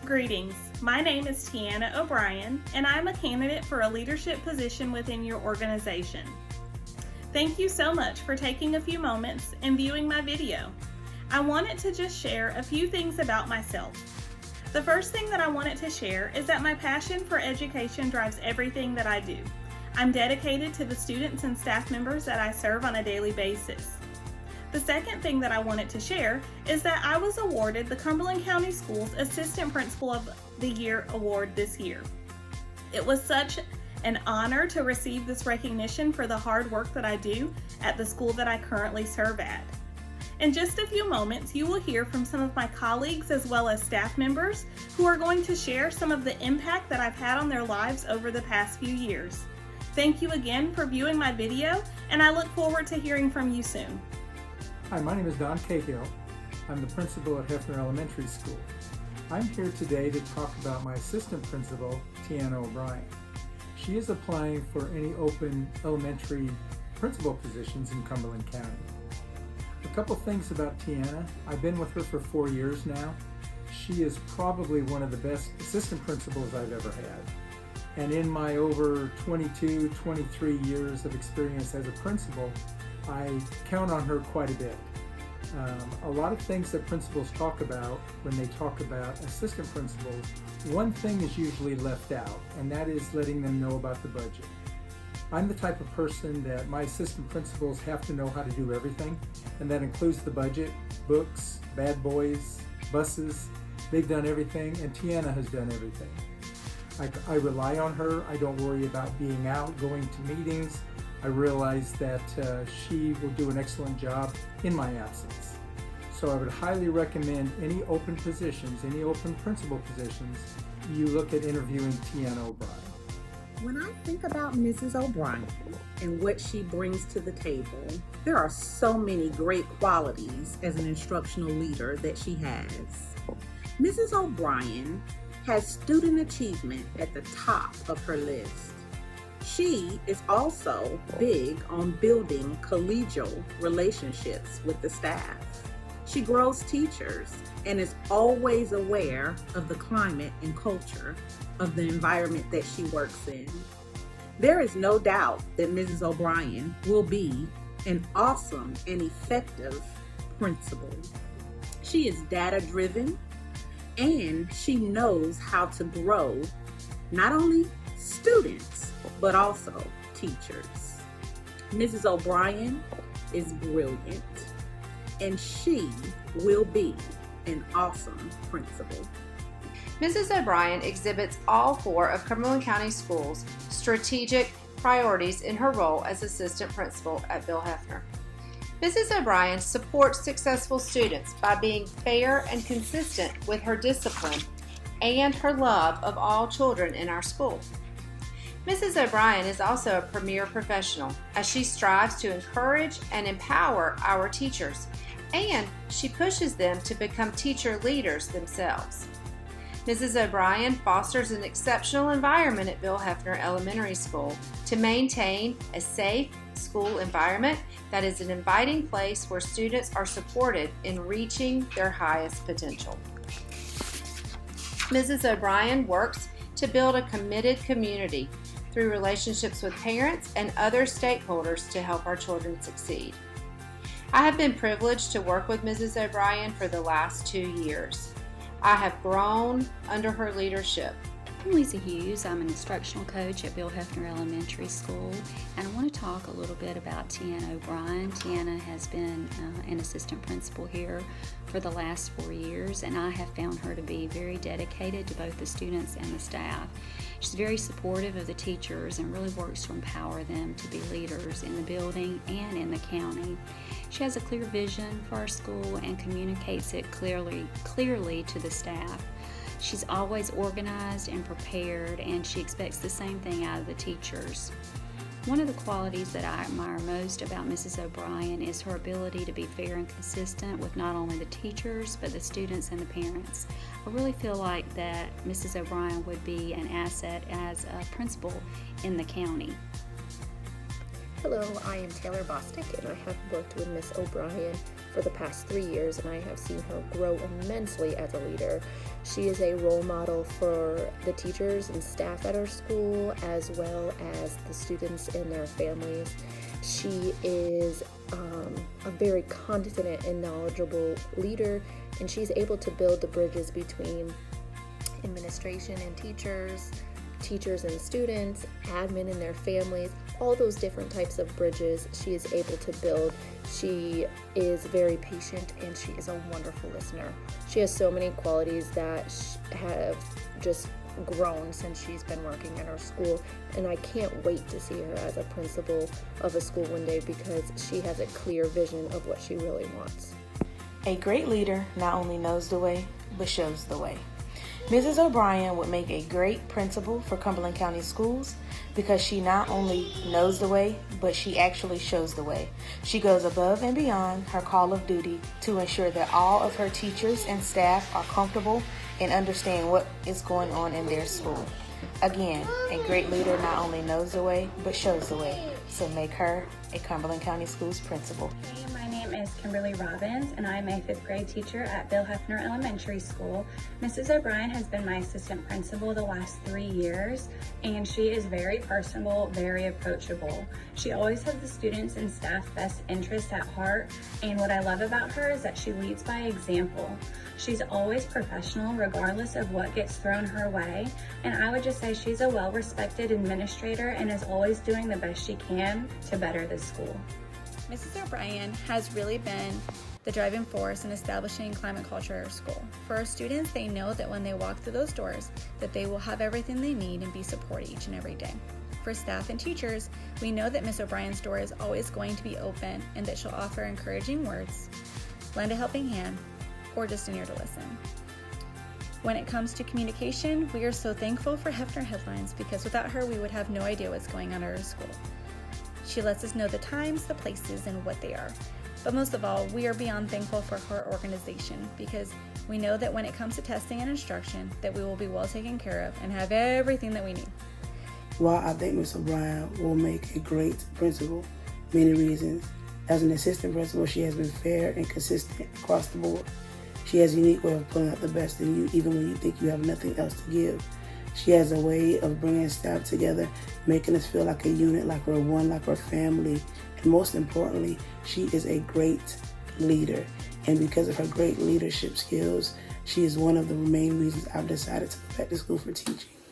Greetings. My name is Tianna O'Brien, and I'm a candidate for a leadership position within your organization. Thank you so much for taking a few moments and viewing my video. I wanted to just share a few things about myself. The first thing that I wanted to share is that my passion for education drives everything that I do. I'm dedicated to the students and staff members that I serve on a daily basis. The second thing that I wanted to share is that I was awarded the Cumberland County Schools Assistant Principal of the Year award this year. It was such an honor to receive this recognition for the hard work that I do at the school that I currently serve at. In just a few moments, you will hear from some of my colleagues as well as staff members who are going to share some of the impact that I've had on their lives over the past few years. Thank you again for viewing my video, and I look forward to hearing from you soon. Hi, my name is Don Cahill. I'm the principal at Hefner Elementary School. I'm here today to talk about my assistant principal, Tianna O'Brien. She is applying for any open elementary principal positions in Cumberland County. A couple things about Tianna. I've been with her for 4 years now. She is probably one of the best assistant principals I've ever had. And in my over 22, 23 years of experience as a principal, I count on her quite a bit. A lot of things that principals talk about when they talk about assistant principals, one thing is usually left out, and that is letting them know about the budget. I'm the type of person that my assistant principals have to know how to do everything, and that includes the budget, books, bad boys, buses. They've done everything, and Tianna has done everything. I rely on her. I don't worry about being out, going to meetings. I realize that she will do an excellent job in my absence. So I would highly recommend any open positions, any open principal positions, you look at interviewing Tianna O'Brien. When I think about Mrs. O'Brien and what she brings to the table, there are so many great qualities as an instructional leader that she has. Mrs. O'Brien has student achievement at the top of her list. She is also big on building collegial relationships with the staff. She grows teachers and is always aware of the climate and culture of the environment that she works in. There is no doubt that Mrs. O'Brien will be an awesome and effective principal. She is data-driven and she knows how to grow not only students, but also teachers. Mrs. O'Brien is brilliant, and she will be an awesome principal. Mrs. O'Brien exhibits all 4 of Cumberland County Schools' strategic priorities in her role as assistant principal at Bill Hefner. Mrs. O'Brien supports successful students by being fair and consistent with her discipline and her love of all children in our school. Mrs. O'Brien is also a premier professional as she strives to encourage and empower our teachers, and she pushes them to become teacher leaders themselves. Mrs. O'Brien fosters an exceptional environment at Bill Hefner Elementary School to maintain a safe school environment that is an inviting place where students are supported in reaching their highest potential. Mrs. O'Brien works to build a committed community through relationships with parents and other stakeholders to help our children succeed. I have been privileged to work with Mrs. O'Brien for the last 2 years. I have grown under her leadership. I'm Lisa Hughes. I'm an instructional coach at Bill Hefner Elementary School, and I want to talk a little bit about Tianna O'Brien. Tianna has been an assistant principal here for the last 4 years, and I have found her to be very dedicated to both the students and the staff. She's very supportive of the teachers and really works to empower them to be leaders in the building and in the county. She has a clear vision for our school and communicates it clearly to the staff. She's always organized and prepared, and she expects the same thing out of the teachers. One of the qualities that I admire most about Mrs. O'Brien is her ability to be fair and consistent with not only the teachers, but the students and the parents. I really feel like that Mrs. O'Brien would be an asset as a principal in the county. Hello, I am Taylor Bostic, and I have worked with Miss O'Brien for the past 3 years, and I have seen her grow immensely as a leader. She is a role model for the teachers and staff at our school, as well as the students and their families. She is a very confident and knowledgeable leader, and she's able to build the bridges between administration and teachers and students, admin and their families, all those different types of bridges she is able to build. She is very patient and she is a wonderful listener. She has so many qualities that have just grown since she's been working at our school, and I can't wait to see her as a principal of a school one day because she has a clear vision of what she really wants. A great leader not only knows the way, but shows the way. Mrs. O'Brien would make a great principal for Cumberland County Schools because she not only knows the way, but she actually shows the way. She goes above and beyond her call of duty to ensure that all of her teachers and staff are comfortable and understand what is going on in their school. Again, a great leader not only knows the way, but shows the way. So make her a Cumberland County Schools principal. Hey, my name is Kimberly Robbins, and I'm a 5th grade teacher at Bill Hefner Elementary School. Mrs. O'Brien has been my assistant principal the last 3 years, and she is very personable, very approachable. She always has the students and staff best interests at heart, and what I love about her is that she leads by example. She's always professional regardless of what gets thrown her way, and I would just say she's a well-respected administrator and is always doing the best she can to better the school. Mrs. O'Brien has really been the driving force in establishing climate culture at our school. For our students, they know that when they walk through those doors, that they will have everything they need and be supported each and every day. For staff and teachers, we know that Miss O'Brien's door is always going to be open and that she'll offer encouraging words, lend a helping hand, or just an ear to listen. When it comes to communication, we are so thankful for Hefner Headlines because without her, we would have no idea what's going on at our school. She lets us know the times, the places, and what they are. But most of all, we are beyond thankful for her organization because we know that when it comes to testing and instruction, that we will be well taken care of and have everything that we need. While I think Ms. O'Brien will make a great principal, many reasons. As an assistant principal, she has been fair and consistent across the board. She has a unique way of pulling out the best in you, even when you think you have nothing else to give. She has a way of bringing staff together, making us feel like a unit, like we're one, like we're family. And most importantly, she is a great leader. And because of her great leadership skills, she is one of the main reasons I've decided to go back to school for teaching.